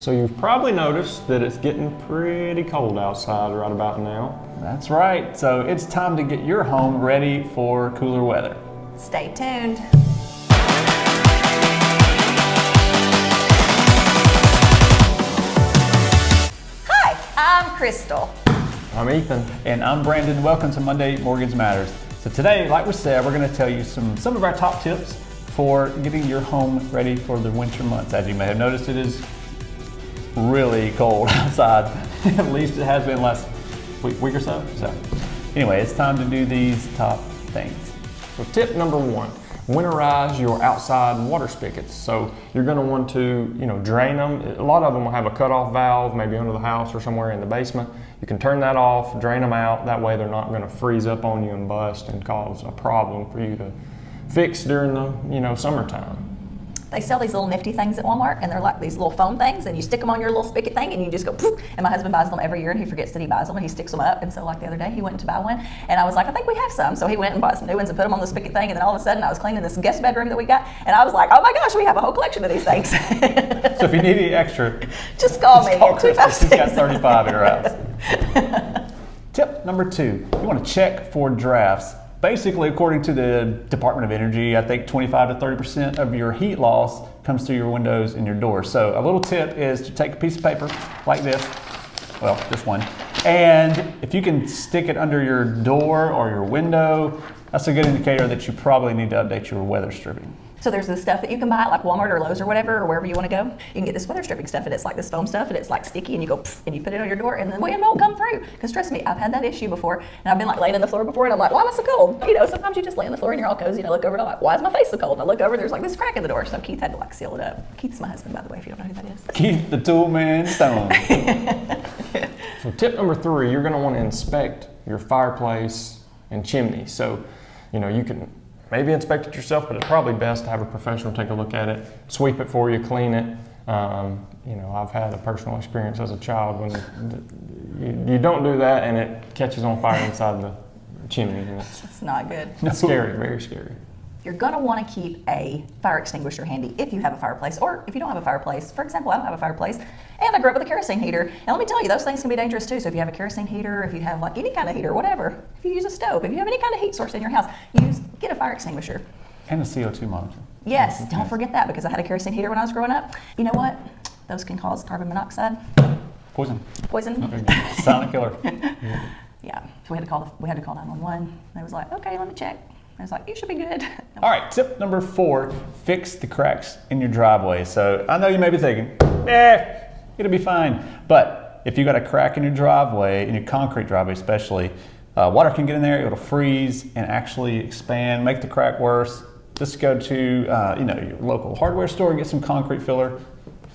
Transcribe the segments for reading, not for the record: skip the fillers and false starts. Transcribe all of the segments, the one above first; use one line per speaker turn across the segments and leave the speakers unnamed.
So you've probably noticed that it's getting pretty cold outside right about now.
That's right. So it's time to get your home ready for cooler weather.
Stay tuned. Hi, I'm Crystal.
I'm Ethan.
And I'm Brandon. Welcome to Monday Mortgage Matters. So today, like we said, we're going to tell you some of our top tips for getting your home ready for the winter months. As you may have noticed, it is really cold outside. At least it has been the last week or so. So anyway, it's time to do these top things.
So tip number one, winterize your outside water spigots. So you're going to want to, drain them. A lot of them will have a cutoff valve, maybe under the house or somewhere in the basement. You can turn that off, drain them out. That way they're not going to freeze up on you and bust and cause a problem for you to fix during the, summertime.
They sell these little nifty things at Walmart, and they're like these little foam things, and you stick them on your little spigot thing, and you just go poof. And my husband buys them every year, and he forgets that he buys them, and he sticks them up. And so, like the other day, he went to buy one, and I was like, I think we have some. So he went and bought some new ones and put them on the spigot thing, and then all of a sudden, I was cleaning this guest bedroom that we got, and I was like, oh my gosh, we have a whole collection of these things.
So if you need any extra,
just call me.
She's got 35 in her house. Tip number two, you want to check for drafts. Basically, according to the Department of Energy, I think 25 to 30% of your heat loss comes through your windows and your doors. So a little tip is to take a piece of paper like this, well, this one, and if you can stick it under your door or your window, that's a good indicator that you probably need to update your weather stripping.
So there's this stuff that you can buy at like Walmart or Lowe's or whatever, or wherever you want to go. You can get this weather stripping stuff, and it's like this foam stuff, and it's like sticky, and you go and you put it on your door, and the wind won't come through. Because trust me, I've had that issue before, and I've been like laying on the floor before, and I'm like, why am I so cold? Sometimes you just lay on the floor and you're all cozy, and I look over and I'm like, why is my face so cold? And I look over, there's like this crack in the door. So Keith had to like seal it up. Keith's my husband, by the way, if you don't know who that is.
Keith the Tool Man Stone.
So tip number three, you're going to want to inspect your fireplace and chimney. So, you can maybe inspect it yourself, but it's probably best to have a professional take a look at it, sweep it for you, clean it. I've had a personal experience as a child when you don't do that and it catches on fire inside the chimney. And
it's not good.
It's scary, very scary.
You're going to want to keep a fire extinguisher handy if you have a fireplace, or if you don't have a fireplace. For example, I don't have a fireplace, and I grew up with a kerosene heater. And let me tell you, those things can be dangerous too. So if you have a kerosene heater, if you have like any kind of heater, whatever, if you use a stove, if you have any kind of heat source in your house, get a fire extinguisher.
And a CO2 monitor.
Yes, don't forget that, because I had a kerosene heater when I was growing up. You know what? Those can cause carbon monoxide.
Poison.
Silent killer.
Yeah. So we had to call 911. They was like, okay, let me check. I was like, you should be good.
All right, tip number four, fix the cracks in your driveway. So I know you may be thinking, it'll be fine. But if you got a crack in your driveway, in your concrete driveway especially, water can get in there, it'll freeze and actually expand, make the crack worse. Just go to your local hardware store and get some concrete filler,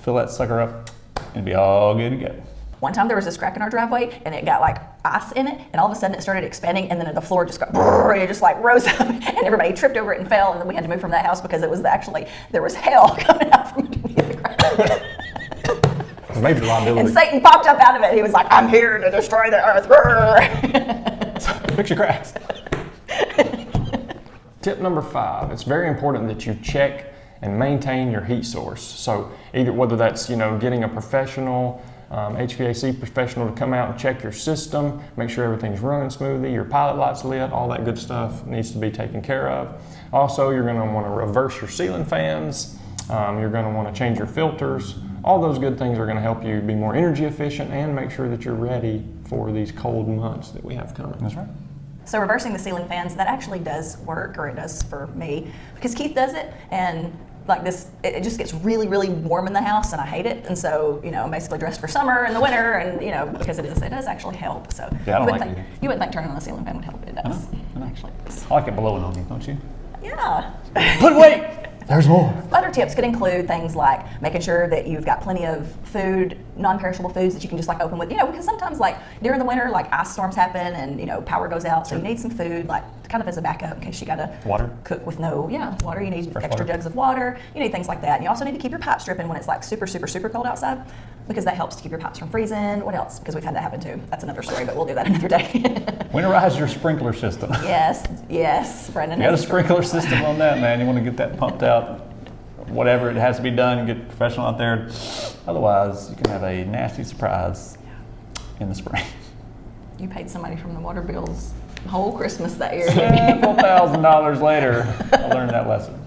fill that sucker up, and be all good to go.
One time there was this crack in our driveway, and it got like ice in it, and all of a sudden it started expanding, and then the floor just got, and it just like rose up, and everybody tripped over it and fell, and then we had to move from that house because it was there was hell coming out from underneath the crack.
Major liability.
And Satan popped up out of it. He was like, I'm here to destroy the earth.
Fix your cracks. Tip number five, it's very important that you check and maintain your heat source. So whether that's, getting a professional, HVAC professional to come out and check your system, make sure everything's running smoothly, your pilot light's lit, all that good stuff needs to be taken care of. Also, you're going to want to reverse your ceiling fans. You're going to want to change your filters. All those good things are going to help you be more energy efficient and make sure that you're ready for these cold months that we have coming.
That's right.
So reversing the ceiling fans, that actually does work, or it does for me, because Keith does it, and like this, it just gets really, really warm in the house, and I hate it. And so, I'm basically dressed for summer in the winter, and because it does actually help. So
yeah,
you wouldn't think turning on the ceiling fan would help, but it does.
I know.
Actually.
I like it blowing on you, don't you?
Yeah.
But wait, there's more.
Other tips could include things like making sure that you've got plenty of food, non-perishable foods that you can just like open with, because sometimes like during the winter, like ice storms happen and power goes out, so you need some food like kind of as a backup in case you gotta cook with water. You need extra jugs of water. You need things like that. And you also need to keep your pipes dripping when it's like super, super, super cold outside, because that helps to keep your pipes from freezing. What else? Because we've had that happen too. That's another story, but we'll do that another day.
Winterize your sprinkler system.
Yes, Brendan.
You got a sprinkler system on that, man. You want to get that pumped out whatever it has to be done, get professional out there. Otherwise, you can have a nasty surprise in the spring.
You paid somebody from the water bills whole Christmas that year.
Several $1,000s later, I learned that lesson.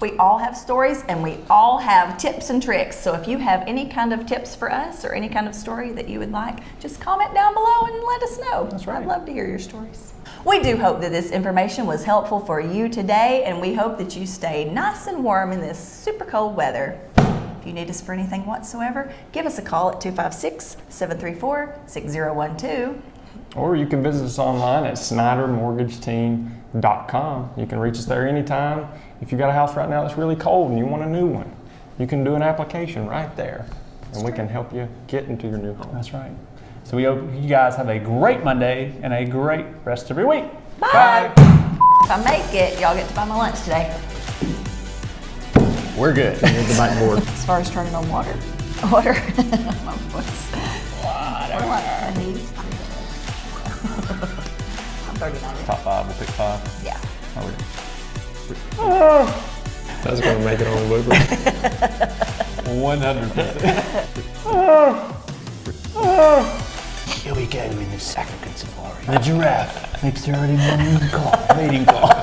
We all have stories and we all have tips and tricks. So if you have any kind of tips for us or any kind of story that you would like, just comment down below and let us know.
That's right.
I'd love to hear your stories. We do hope that this information was helpful for you today, and we hope that you stay nice and warm in this super cold weather. If you need us for anything whatsoever, give us a call at 256-734-6012.
Or you can visit us online at snydermortgageteam.com. You can reach us there anytime. If you got a house right now that's really cold and you want a new one, you can do an application right there, and we can help you get into your new home.
That's right. So we hope you guys have a great Monday and a great rest of your week.
Bye. If I make it, y'all get to buy my lunch today.
We're good. Here's the backboard.
As far as turning on water. Water. My voice. Water. I need. I'm 39.
Top 5, we'll pick 5.
Yeah.
Are we?
That's going to make it on the blooper.
100%. Here we go in this African safari. The giraffe makes their early morning call, mating call.